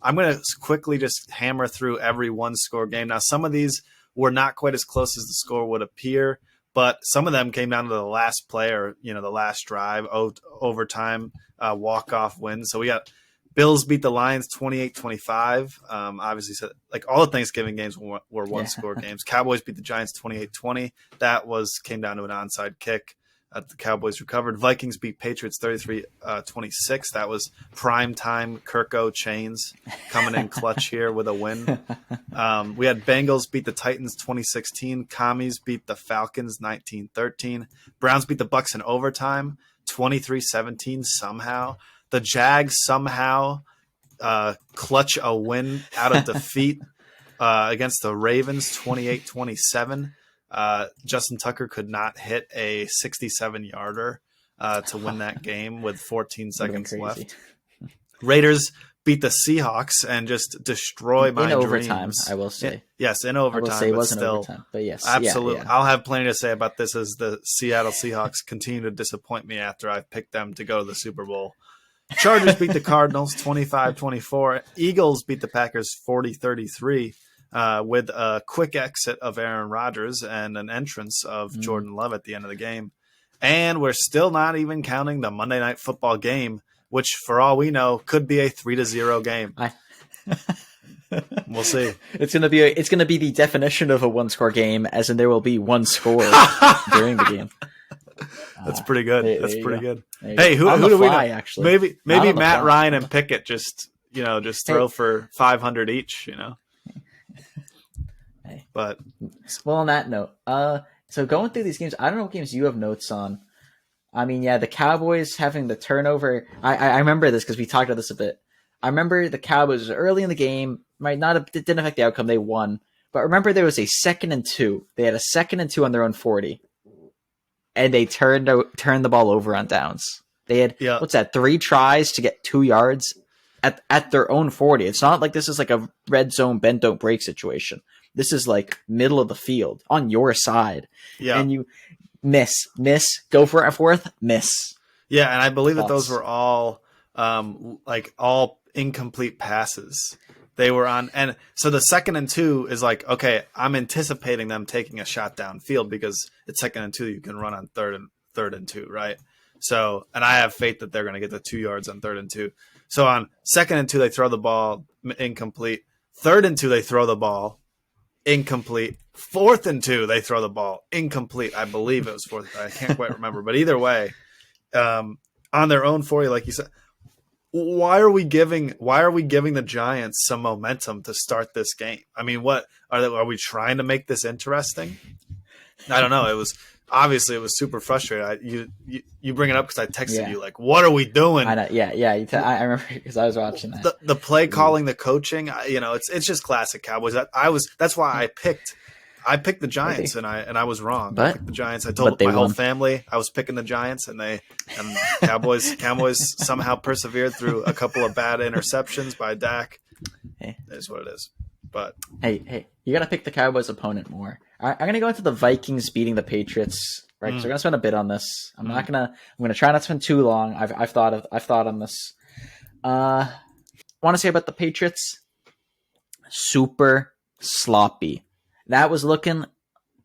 I'm going to quickly just hammer through every one-score game. Now, some of these were not quite as close as the score would appear, but some of them came down to the last play or, the last drive, overtime, walk-off win. So we got Bills beat the Lions 28-25. Obviously, so, like all the Thanksgiving games were one-score games. Cowboys beat the Giants 28-20. That came down to an onside kick. The Cowboys recovered. Vikings beat Patriots 33-26. That was prime time Kirko Chains coming in clutch here with a win. We had Bengals beat the Titans 2016. Commies beat the Falcons 19-13. Browns beat the Bucks in overtime 23-17 somehow. The Jags somehow clutch a win out of defeat against the Ravens 28-27. Justin Tucker could not hit a 67-yarder to win that game with 14 seconds left. Raiders beat the Seahawks and just destroy my dreams. In overtime, I will say. Yes, in overtime. I will say it wasn't overtime, but yes. Absolutely. Yeah. I'll have plenty to say about this as the Seattle Seahawks continue to disappoint me after I've picked them to go to the Super Bowl. Chargers beat the Cardinals 25-24. Eagles beat the Packers 40-33. With a quick exit of Aaron Rodgers and an entrance of Jordan Love at the end of the game. And we're still not even counting the Monday Night Football game, which, for all we know, could be a 3-0 game. We'll see. It's gonna be the definition of a one-score game, as in there will be one score during the game. That's pretty good. That's pretty good. Hey, who do we know? Actually, maybe Matt Ryan and Pickett just throw for 500 each. But well, on that note, so going through these games, I don't know what games you have notes on. I mean, yeah, the Cowboys having the turnover. I remember this because we talked about this a bit. I remember the Cowboys early in the game, it didn't affect the outcome. They won, but remember there was a 2nd and 2. They had a 2nd and 2 on their own 40, and they turned the ball over on downs. They had 3 tries to get 2 yards at their own 40. It's not like this is like a red zone bend don't break situation. This is like middle of the field on your side. Yeah. And you miss, go for a fourth, miss. Yeah. And I believe that those were all all incomplete passes. They were on. And so the 2nd and 2 is like, okay, I'm anticipating them taking a shot downfield because it's 2nd and 2. You can run on third and 2. Right. So, and I have faith that they're going to get the 2 yards on 3rd and 2. So on 2nd and 2, they throw the ball incomplete. 3rd and 2, they throw the ball incomplete. 4th and 2, they throw the ball incomplete. I believe it was 4th. I can't quite remember, but either way, on their own 40, like you said, why are we giving the Giants some momentum to start this game? I mean, what are we trying to make this interesting? I don't know. It was super frustrating. You bring it up because I texted you like, what are we doing? I know. Yeah. I remember because I was watching that. The play calling, the coaching, it's just classic Cowboys. That's why I picked the Giants and I was wrong. I picked the Giants. I told my whole family I was picking the Giants and Cowboys somehow persevered through a couple of bad interceptions by Dak. It is what it is. But hey, you got to pick the Cowboys opponent more. I'm going to go into the Vikings beating the Patriots, right? So we're going to spend a bit on this. I'm going to try not to spend too long. I've thought on this. Want to say about the Patriots? Super sloppy. That was looking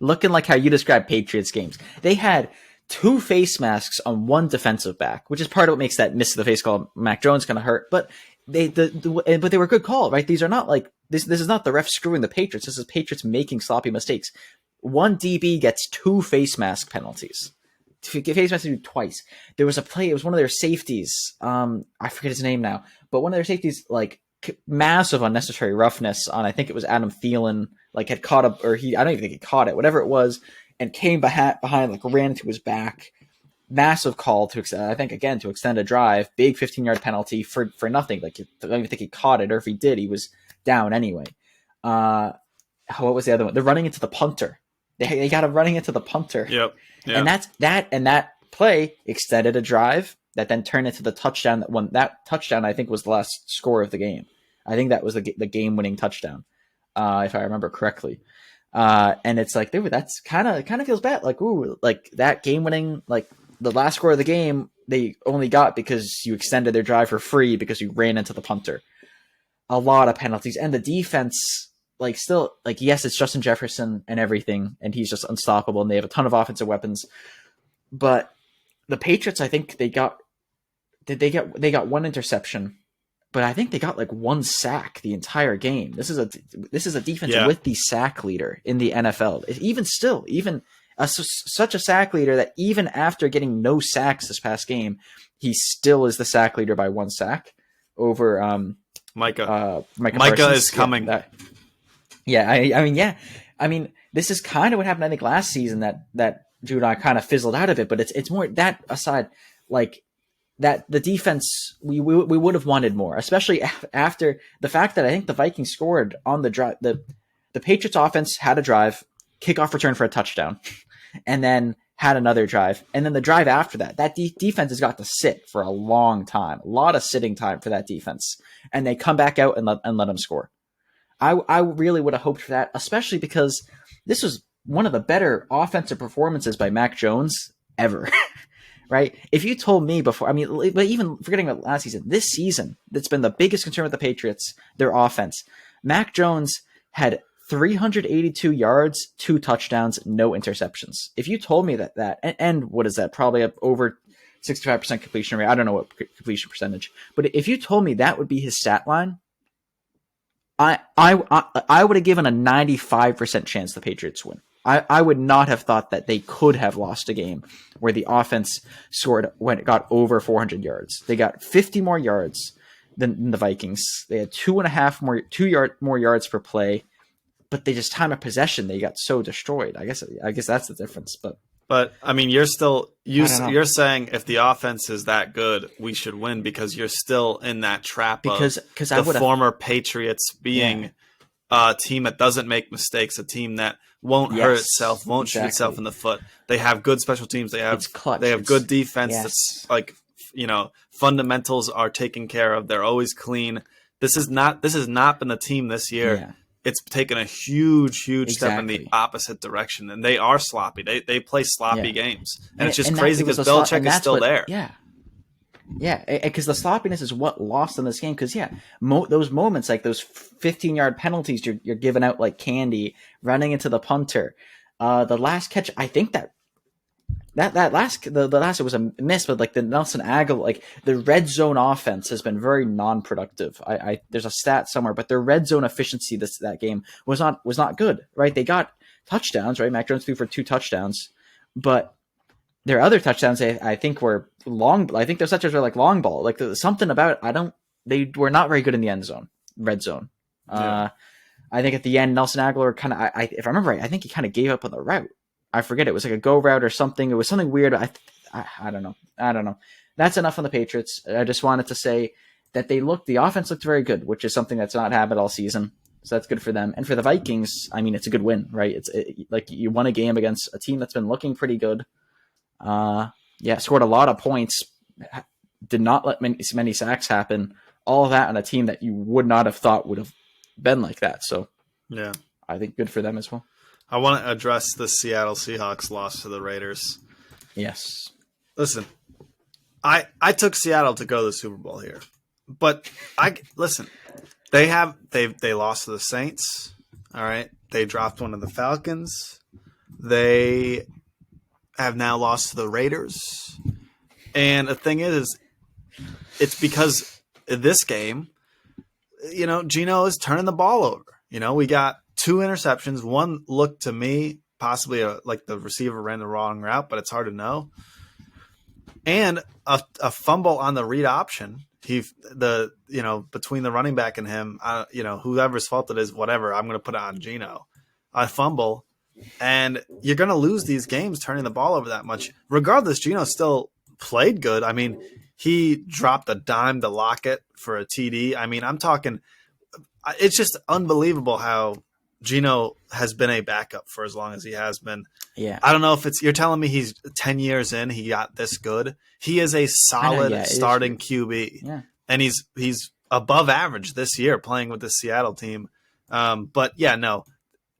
like how you describe Patriots games. They had 2 face masks on 1 defensive back, which is part of what makes that miss the face call Mac Jones kind of hurt. But but they were a good call, right? These are not like this is not the ref screwing the Patriots. This is Patriots making sloppy mistakes. 1 DB gets 2 face mask penalties. Face mask twice. There was a play. It was one of their safeties. I forget his name now, but one of their safeties like massive unnecessary roughness on. I think it was Adam Thielen. Like had caught up, or I don't even think he caught it. Whatever it was, and came behind, like ran into his back. Massive call to extend a drive. Big 15-yard penalty for nothing. Like I don't even think he caught it, or if he did, he was down anyway. What was the other one? They're running into the punter. They got him running into the punter. Yep. And that play extended a drive that then turned into the touchdown. That touchdown I think was the last score of the game. I think that was the game-winning touchdown, if I remember correctly. And it's like, dude, that's kind of feels bad. Like, ooh, like that game-winning, like the last score of the game, they only got because you extended their drive for free because you ran into the punter. a lot of penalties, and the defense, like, still, like, yes, it's Justin Jefferson and everything, and he's just unstoppable, and they have a ton of offensive weapons. But the Patriots, I think they got one interception, but I think they got like one sack the entire game. This is a defense with the sack leader in the NFL. Even still, such a sack leader that even after getting no sacks this past game, he still is the sack leader by one sack over Micah. Micah Micah is coming. I mean, this is kind of what happened, I think, last season that Drew and I kind of fizzled out of it. But it's more that aside, like, that the defense, we would have wanted more, especially after the fact that I think the Vikings scored on the drive. The Patriots offense had a drive, kickoff return for a touchdown, and then had another drive. And then the drive after that defense has got to sit for a long time, a lot of sitting time for that defense. And they come back out and let them score. I really would have hoped for that, especially because this was one of the better offensive performances by Mac Jones ever. Right? If you told me before, I mean, but even forgetting about last season, this season, that's been the biggest concern with the Patriots, their offense. Mac Jones had 382 yards, 2 touchdowns, no interceptions. If you told me that and what is that? Probably up over 65% completion rate. I don't know what completion percentage, but if you told me that would be his stat line, I would have given a 95% chance the Patriots win. I would not have thought that they could have lost a game where the offense scored when it got over 400 yards. They got 50 more yards than the Vikings. They had 2.5 more yards per play, but they just time of possession, they got so destroyed. I guess that's the difference. But I mean, you're saying if the offense is that good, we should win because you're still in that trap of the former Patriots being a team that doesn't make mistakes, a team that won't hurt itself, won't shoot itself in the foot. They have good special teams. They have good defense. That's like, fundamentals are taken care of. They're always clean. This has not been the team this year. Yeah. It's taken a huge step in the opposite direction, and they are sloppy. They play sloppy games, and it's just crazy because Belichick is still there. Yeah, because the sloppiness is what lost in this game. Because those moments, like those 15-yard penalties, you're giving out like candy, running into the punter. The last catch, I think the last it was a miss, but like the Nelson Aguilar, like the red zone offense has been very non-productive. There's a stat somewhere, but their red zone efficiency that game was not good. Right, they got touchdowns. Right, Mac Jones threw for 2 touchdowns, but their other touchdowns, I think, were long. I think those touchdowns were like long ball. Like something about they were not very good in the red zone. Yeah. I think at the end, Nelson Aguilar kind of, if I remember right, I think he kind of gave up on the route. I forget, it was like a go route or something. It was something weird. I don't know. That's enough on the Patriots. I just wanted to say that the offense looked very good, which is something that's not happened all season. So that's good for them. And for the Vikings, I mean, it's a good win, right? Like you won a game against a team that's been looking pretty good. Scored a lot of points, did not let many sacks happen. All of that on a team that you would not have thought would have been like that. So yeah, I think good for them as well. I want to address the Seattle Seahawks loss to the Raiders. Yes. Listen, I took Seattle to go to the Super Bowl here, but they lost to the Saints. All right, they dropped one of the Falcons. They have now lost to the Raiders. And the thing is, it's because this game, Geno is turning the ball over. We got 2 interceptions. One looked to me possibly like the receiver ran the wrong route, but it's hard to know. And a fumble on the read option. Between the running back and him, whoever's fault it is, whatever, I'm going to put it on Geno. A fumble. And you're going to lose these games turning the ball over that much. Regardless, Geno still played good. I mean, he dropped a dime to Lockett for a TD. I mean, I'm talking – it's just unbelievable how Geno has been a backup for as long as he has been. Yeah. I don't know if it's – you're telling me he's 10 years in, he got this good. He is a solid starting QB. Yeah. And he's above average this year playing with the Seattle team. But, yeah, no.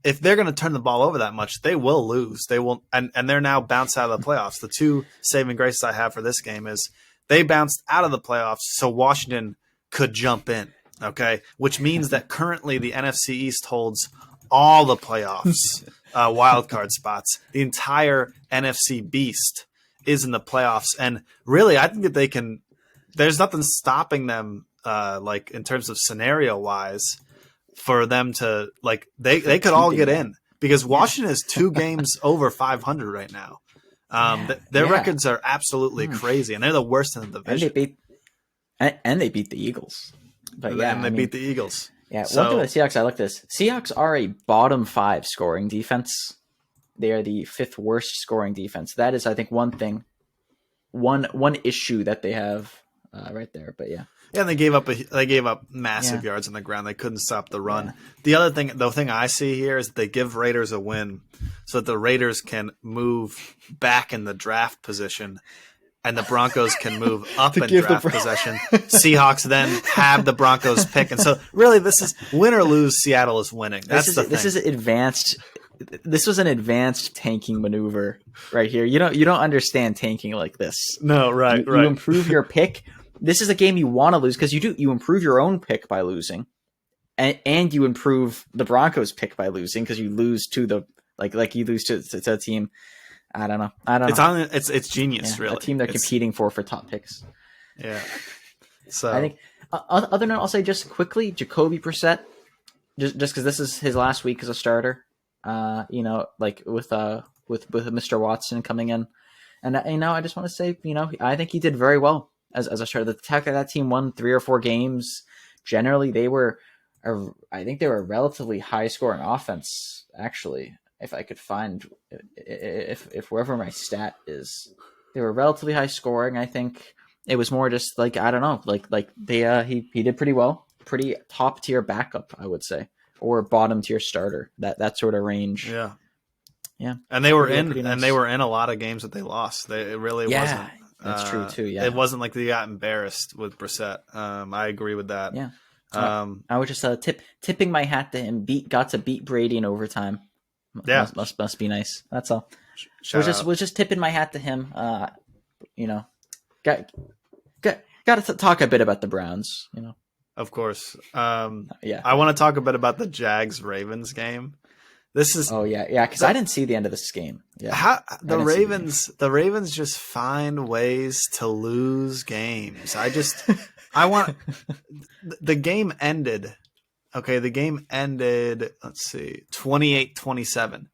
If they're going to turn the ball over that much, they will lose. They will, and they're now bounced out of the playoffs. The 2 saving graces I have for this game is they bounced out of the playoffs so Washington could jump in. Okay, which means that currently the NFC East holds all the playoffs wild card spots. The entire NFC beast is in the playoffs, and really, I think that they can. There's nothing stopping them, like in terms of scenario wise, for them to like they could all get in because Washington is 2 games over 500 right now. Their records are absolutely crazy, and they're the worst in the division. And they beat the Eagles. But They beat the Eagles. Yeah, so, one thing with the Seahawks, I like this. Seahawks are a bottom 5 scoring defense. They are the 5th worst scoring defense. That is, I think, one thing, one issue that they have right there. But yeah, and they gave up massive yards on the ground. They couldn't stop the run. Yeah. The thing I see here is that they give Raiders a win, so that the Raiders can move back in the draft position. And the Broncos can move up in draft possession. Seahawks then have the Broncos pick. And so really this is win or lose, Seattle is winning. This is advanced. This was an advanced tanking maneuver right here. You don't understand tanking like this. No, right. You improve your pick. This is a game you want to lose because you improve your own pick by losing. And you improve the Broncos pick by losing because you lose to the like you lose to a team. I don't know. It's genius, really. A team they're competing for top picks. Yeah. So I think other than I'll say just quickly, Jacoby Brissett, just because this is his last week as a starter. Like with Mr. Watson coming in, and I just want to say, I think he did very well as a starter. The fact that team won 3 or 4 games, generally I think they were a relatively high scoring offense actually. If I could find, if wherever my stat is, they were relatively high scoring. I think it was more just like, I don't know, like he did pretty well, pretty top tier backup, I would say, or bottom tier starter, that sort of range. Yeah. Yeah. And they were in a lot of games that they lost. It really wasn't. That's true too. Yeah. It wasn't like they got embarrassed with Brissett. I agree with that. Yeah. I was just tipping my hat to him. Got to beat Brady in overtime. Yeah, must be nice. That's all. Was just tipping my hat to him. Got to talk a bit about the Browns. Of course. I want to talk a bit about the Jags Ravens game. This is because I didn't see the end of this game. Yeah, the Ravens just find ways to lose games. The game ended. Okay, the game ended, let's see, 28-27.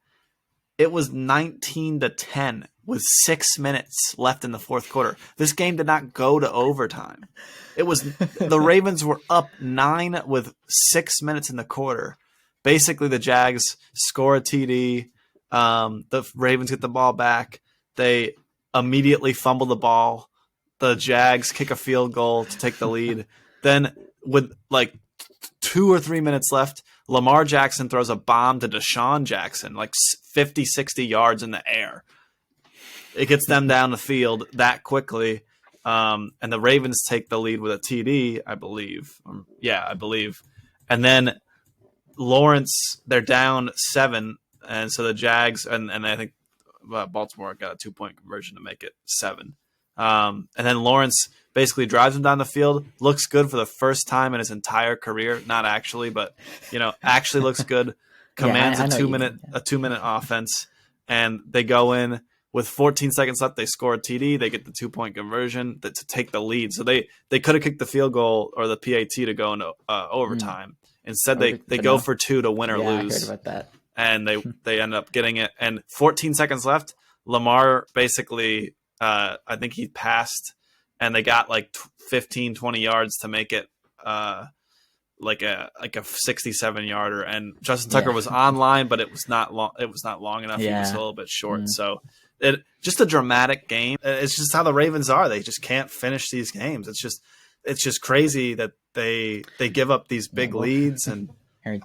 It was 19-10 with 6 minutes left in the fourth quarter. This game did not go to overtime. The Ravens were up 9 with 6 minutes in the quarter. Basically, the Jags score a TD. The Ravens get the ball back. They immediately fumble the ball. The Jags kick a field goal to take the lead. Then with 2 or 3 minutes left, Lamar Jackson throws a bomb to Deshaun Jackson, 50, 60 yards in the air. It gets them down the field that quickly, and the Ravens take the lead with a TD, I believe. I believe. And then Lawrence, they're down 7, and so the Jags, and I think Baltimore got a 2-point conversion to make it 7. And then Lawrence basically drives him down the field, looks good for the first time in his entire career. Not actually, but actually looks good. Commands a 2-minute offense, and they go in with 14 seconds left. They score a TD. They get the 2-point conversion to take the lead. So they could have kicked the field goal or the PAT to go into overtime. Instead, they go for 2 to win or lose. I heard about that. And they end up getting it. And 14 seconds left. Lamar basically, I think he passed. And they got 15, 20 yards to make it like a 67-yarder. And Justin Tucker was online, but it was not long. It was not long enough. Yeah. He was a little bit short. So just a dramatic game. It's just how the Ravens are. They just can't finish these games. It's just crazy that they give up these big leads. And Harry,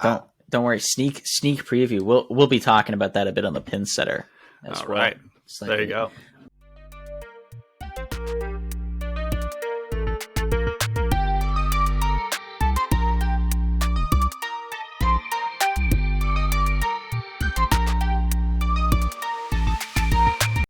don't worry. Sneak preview. We'll be talking about that a bit on the pin setter as well. Right. There you go.